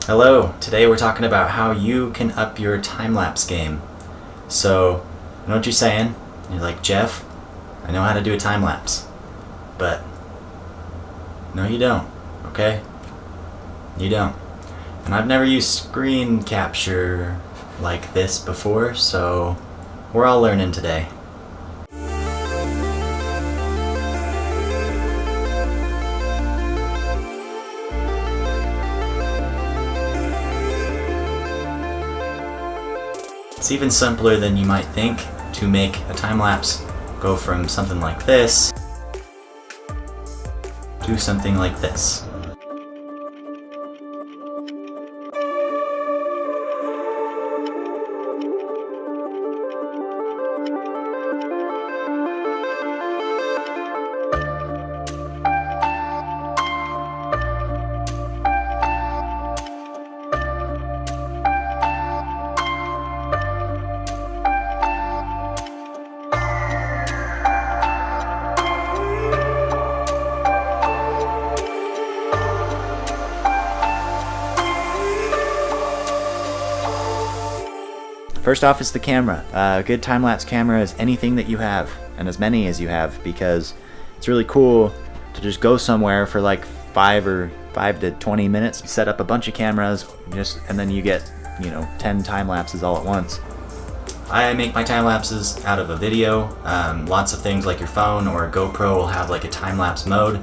Hello, today we're talking about how you can up your time-lapse game. So, I know what you're saying. You're like, Jeff, I know how to do a time-lapse. But, no you don't, okay? You don't. And I've never used screen capture like this before, so we're all learning today. It's even simpler than you might think to make a time-lapse go from something like this to something like this. First off is the camera. A good time-lapse camera is anything that you have, and as many as you have, because it's really cool to just go somewhere for like 5 to 20 minutes, set up a bunch of cameras, and then you get, 10 time-lapses all at once. I make my time-lapses out of a video. Lots of things like your phone or a GoPro will have like a time-lapse mode,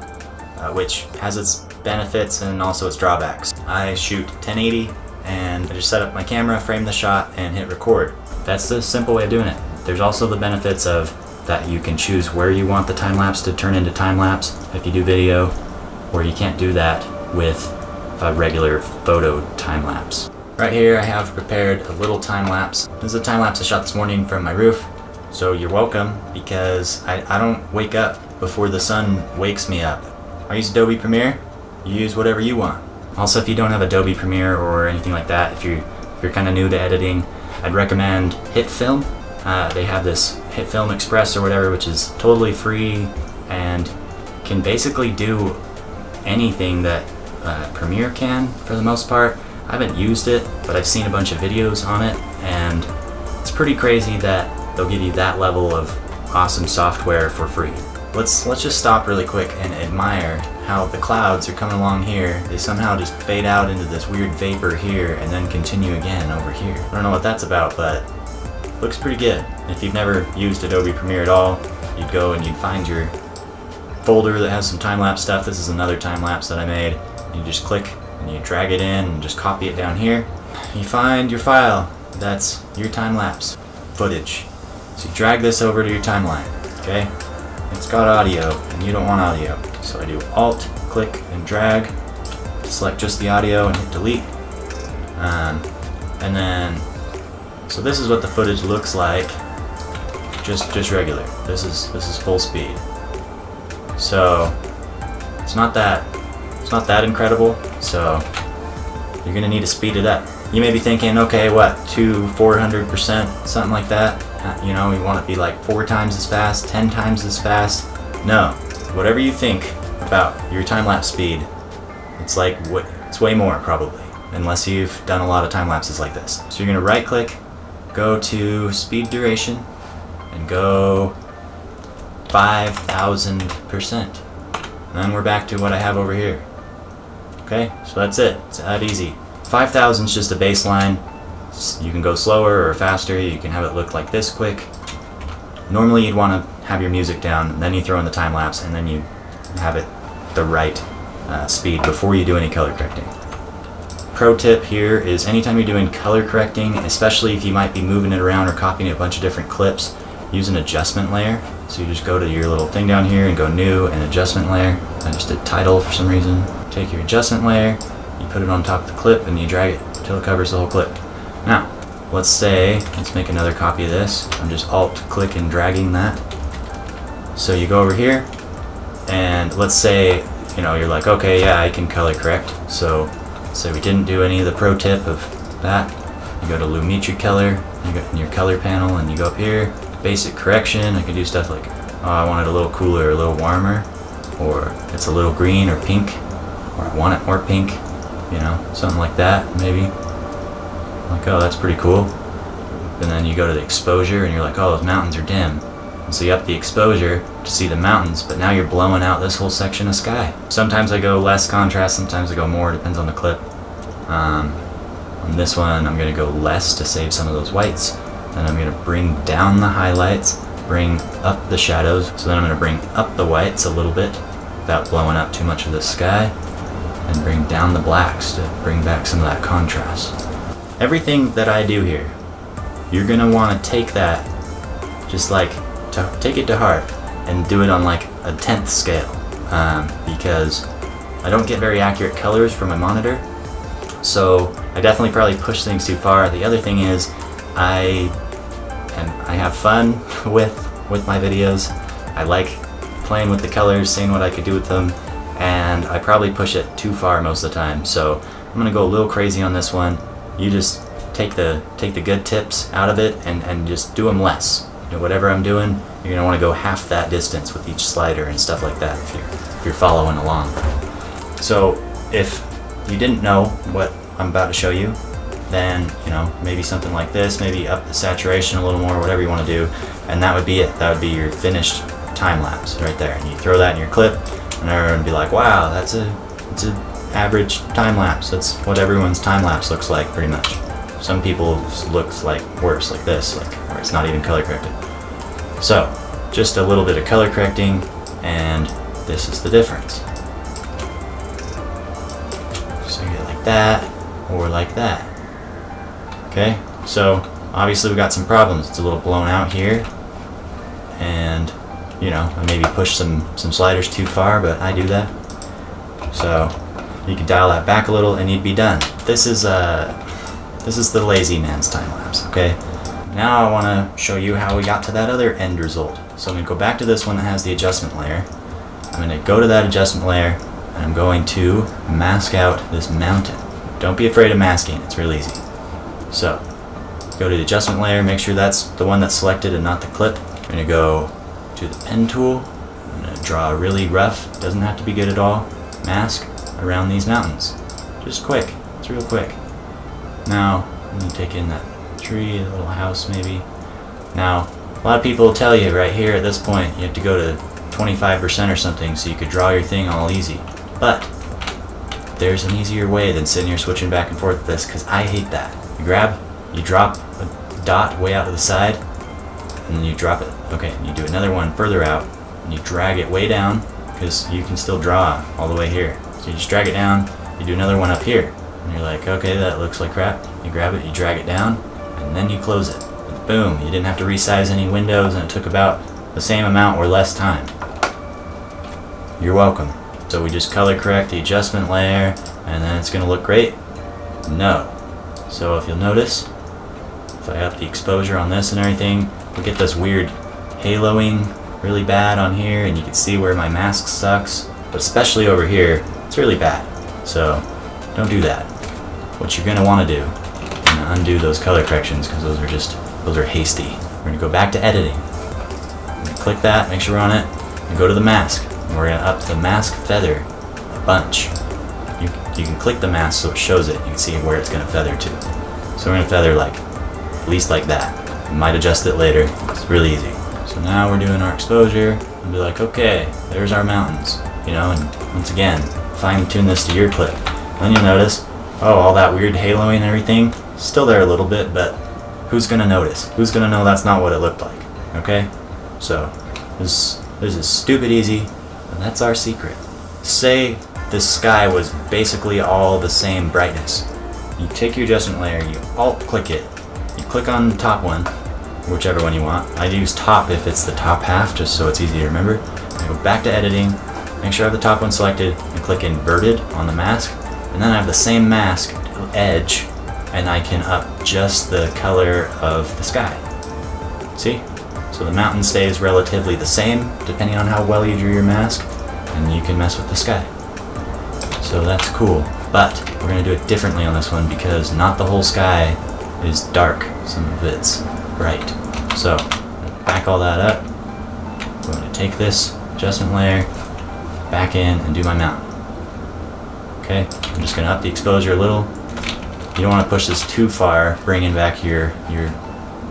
which has its benefits and also its drawbacks. I shoot 1080 and I just set up my camera, frame the shot, and hit record. That's the simple way of doing it. There's also the benefits of that you can choose where you want the time-lapse to turn into time-lapse if you do video, or you can't do that with a regular photo time-lapse. Right here I have prepared a little time-lapse. This is a time-lapse I shot this morning from my roof, so you're welcome, because I don't wake up before the sun wakes me up. I use Adobe Premiere. You use whatever you want. Also, if you don't have Adobe Premiere or anything like that, if you're kind of new to editing, I'd recommend HitFilm. They have this HitFilm Express or whatever, which is totally free and can basically do anything that Premiere can for the most part. I haven't used it, but I've seen a bunch of videos on it, and it's pretty crazy that they'll give you that level of awesome software for free. Let's just stop really quick and admire how the clouds are coming along here. They somehow just fade out into this weird vapor here and then continue again over here. I don't know what that's about, but it looks pretty good. If you've never used Adobe Premiere at all, you'd go and you'd find your folder that has some time-lapse stuff. This is another time-lapse that I made. You just click and you drag it in and just copy it down here. You find your file. That's your time-lapse footage. So you drag this over to your timeline, okay? It's got audio, and you don't want audio. So I do Alt, click, and drag. Select just the audio and hit delete. And then, so this is what the footage looks like. Just regular. This is full speed. So it's not that incredible. So you're gonna need to speed it up. You may be thinking, okay, what, 400%, something like that. You want it to be like 4 times as fast, 10 times as fast. No, whatever you think about your time-lapse speed, it's way more probably, unless you've done a lot of time-lapses like this. So you're gonna right-click, go to speed duration, and go 5,000%. And then we're back to what I have over here. Okay, so that's it. It's that easy. 5,000 is just a baseline. You can go slower or faster. You can have it look like this quick. Normally you'd want to have your music down, then you throw in the time-lapse, and then you have it the right speed before you do any color correcting. Pro tip here is anytime you're doing color correcting, especially if you might be moving it around or copying a bunch of different clips, use an adjustment layer. So you just go to your little thing down here and go new and adjustment layer. I just did title for some reason. Take your adjustment layer, you put it on top of the clip, and you drag it until it covers the whole clip. Now, let's make another copy of this. I'm just Alt, click, and dragging that. So you go over here, and let's say, you're like, okay, yeah, I can color correct. So we didn't do any of the pro tip of that. You go to Lumetri color, you go in your color panel, and you go up here, basic correction. I can do stuff like, oh, I want it a little cooler, a little warmer, or it's a little green or pink, or I want it more pink. you know, something like that, maybe. Like, oh, that's pretty cool. And then you go to the exposure and you're like, oh, those mountains are dim. And so you up the exposure to see the mountains, but now you're blowing out this whole section of sky. Sometimes I go less contrast, sometimes I go more, depends on the clip. On this one, I'm gonna go less to save some of those whites. Then I'm gonna bring down the highlights, bring up the shadows. So then I'm gonna bring up the whites a little bit without blowing up too much of the sky, and bring down the blacks to bring back some of that contrast. Everything that I do here, you're gonna wanna take that, just like, take it to heart and do it on like a 10th scale, because I don't get very accurate colors from my monitor, so I definitely probably push things too far. The other thing is I have fun with my videos. I like playing with the colors, seeing what I could do with them, and I probably push it too far most of the time. So I'm gonna go a little crazy on this one. You just take the good tips out of it and just do them less. You know, whatever I'm doing, you're gonna want to go half that distance with each slider and stuff like that if you're following along. So if you didn't know what I'm about to show you, then, you know, maybe something like this, maybe up the saturation a little more, whatever you want to do, and that would be it. That would be your finished time lapse right there. And you throw that in your clip, and everyone would be like, wow, it's an average time lapse. That's what everyone's time lapse looks like, pretty much. Some people's looks like worse, like this, like where it's not even color corrected. So just a little bit of color correcting, and this is the difference. So you get like that or like that. Okay, so obviously we got some problems. It's a little blown out here, and you know, I maybe push some sliders too far, but I do that. So you can dial that back a little and you'd be done. This is the lazy man's time lapse, okay? Now I want to show you how we got to that other end result. So I'm going to go back to this one that has the adjustment layer. I'm going to go to that adjustment layer and I'm going to mask out this mountain. Don't be afraid of masking, it's real easy. So go to the adjustment layer, make sure that's the one that's selected and not the clip. I'm going to go to the pen tool. I'm going to draw a really rough, doesn't have to be good at all, mask around these mountains. Just quick, it's real quick. Now, I'm going to take in that tree, a little house maybe. Now, a lot of people tell you right here at this point, you have to go to 25% or something so you could draw your thing all easy. But there's an easier way than sitting here switching back and forth with this, because I hate that. You drop a dot way out to the side, and then you drop it. Okay, and you do another one further out, and you drag it way down, because you can still draw all the way here. So you just drag it down, you do another one up here. And you're like, okay, that looks like crap. You grab it, you drag it down, and then you close it. And boom, you didn't have to resize any windows, and it took about the same amount or less time. You're welcome. So we just color correct the adjustment layer, and then it's gonna look great? No. So if you'll notice, if I up the exposure on this and everything, we get this weird haloing really bad on here, and you can see where my mask sucks, but especially over here, it's really bad. So don't do that. What you're gonna wanna do, you're gonna undo those color corrections, because those are hasty. We're gonna go back to editing. I'm gonna click that, make sure we're on it, and go to the mask. And we're gonna up the mask feather a bunch. You can click the mask so it shows it. You can see where it's gonna feather to. So we're gonna feather like, at least like that. You might adjust it later, it's really easy. So now we're doing our exposure, and be like, okay, there's our mountains. You know, and once again, fine tune this to your clip. Then you'll notice, oh, all that weird haloing and everything, still there a little bit, but who's gonna notice? Who's gonna know that's not what it looked like? Okay? So, this is stupid easy, and that's our secret. Say the sky was basically all the same brightness. You take your adjustment layer, you alt-click it, you click on the top one, whichever one you want. I use top if it's the top half, just so it's easy to remember. I go back to editing, make sure I have the top one selected, and click inverted on the mask. And then I have the same mask edge, and I can up just the color of the sky. See? So the mountain stays relatively the same, depending on how well you drew your mask, and you can mess with the sky. So that's cool. But we're going to do it differently on this one, because not the whole sky is dark. Some of it's bright. So, back all that up. I'm going to take this adjustment layer back in and do my mountain. Okay, I'm just gonna up the exposure a little. You don't want to push this too far, bringing back your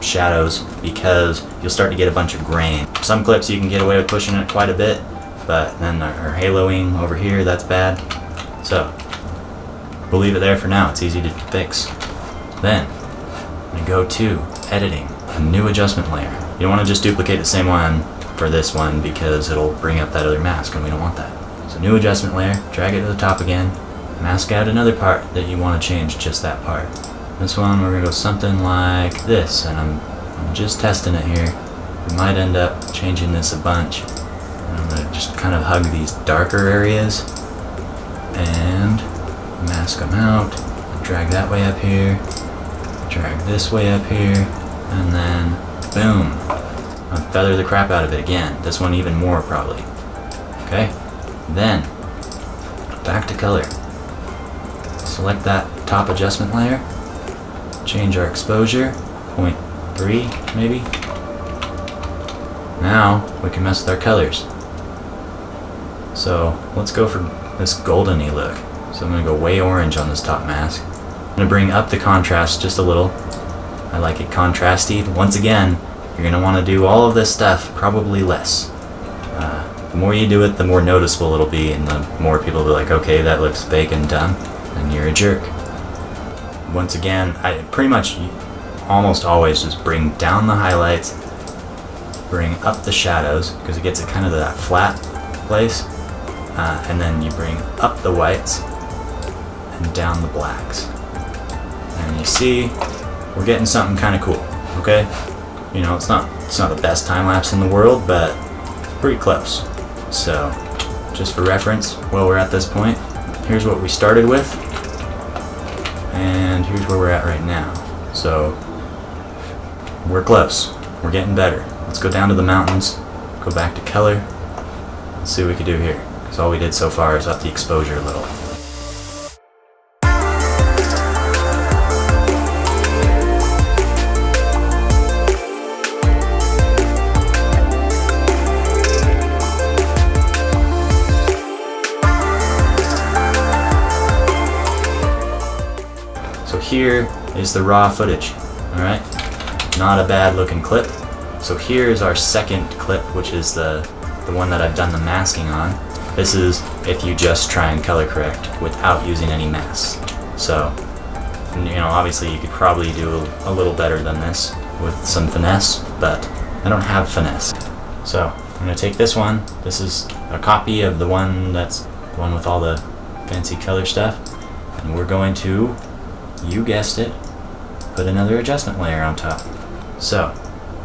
shadows, because you'll start to get a bunch of grain. Some clips you can get away with pushing it quite a bit, but then our haloing over here, that's bad. So we'll leave it there for now. It's easy to fix. Then I'm gonna go to editing, a new adjustment layer. You don't want to just duplicate the same one for this one because it'll bring up that other mask, and we don't want that. So new adjustment layer, drag it to the top again, mask out another part that you want to change, just that part. This one we're gonna go something like this, and I'm just testing it here. We might end up changing this a bunch. And I'm gonna just kind of hug these darker areas and mask them out. Drag that way up here, drag this way up here, and then boom. I'll feather the crap out of it again. This one even more probably. Okay? Then back to color. Select that top adjustment layer. Change our exposure, 0.3 maybe. Now we can mess with our colors. So let's go for this golden-y look. So I'm gonna go way orange on this top mask. I'm gonna bring up the contrast just a little. I like it contrasty. Once again, you're gonna wanna do all of this stuff probably less. The more you do it, the more noticeable it'll be, and the more people will be like, okay, that looks fake and dumb, and you're a jerk. Once again, I pretty much almost always just bring down the highlights, bring up the shadows, because it gets it kind of to that flat place, and then you bring up the whites and down the blacks. And you see, we're getting something kind of cool, okay? You know, it's not the best time lapse in the world, but pretty close. So, just for reference, while we're at this point, here's what we started with, and here's where we're at right now. So, we're close. We're getting better. Let's go down to the mountains, go back to color, and see what we can do here. Because all we did so far is up the exposure a little. So here is the raw footage, alright? Not a bad looking clip. So here's our second clip, which is the one that I've done the masking on. This is if you just try and color correct without using any masks. So, you know, obviously you could probably do a little better than this with some finesse, but I don't have finesse. So I'm gonna take this one. This is a copy of the one that's the one with all the fancy color stuff, and we're going to, you guessed it, put another adjustment layer on top. So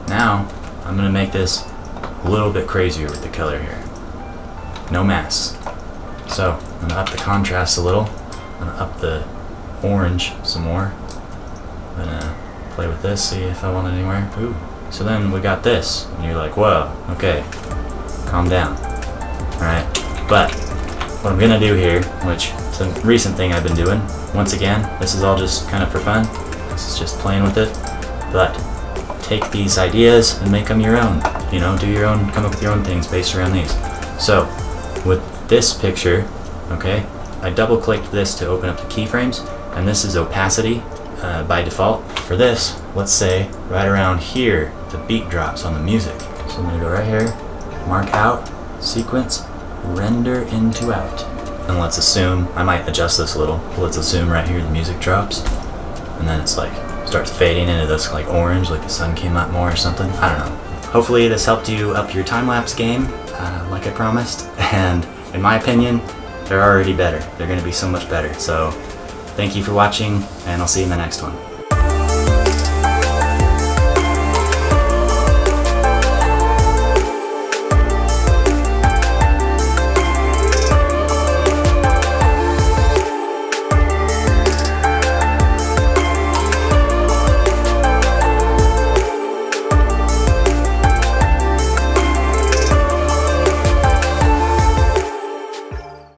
now I'm gonna make this a little bit crazier with the color here. No masks. So I'm gonna up the contrast a little. I'm gonna up the orange some more. I'm gonna play with this, see if I want it anywhere. Ooh. So then we got this, and you're like, whoa, okay, calm down. Alright, but what I'm gonna do here, which is a recent thing I've been doing, once again, this is all just kind of for fun. This is just playing with it, but take these ideas and make them your own. You know, do your own, come up with your own things based around these. So, with this picture, okay, I double clicked this to open up the keyframes, and this is opacity by default. For this, let's say right around here, the beat drops on the music. So I'm gonna go right here, mark out, sequence, render into out. And let's assume, I might adjust this a little, but let's assume right here the music drops, and then it's like, starts fading into this like orange, like the sun came up more or something. I don't know. Hopefully this helped you up your time-lapse game, like I promised, and in my opinion, they're already better. They're gonna be so much better. So thank you for watching, and I'll see you in the next one.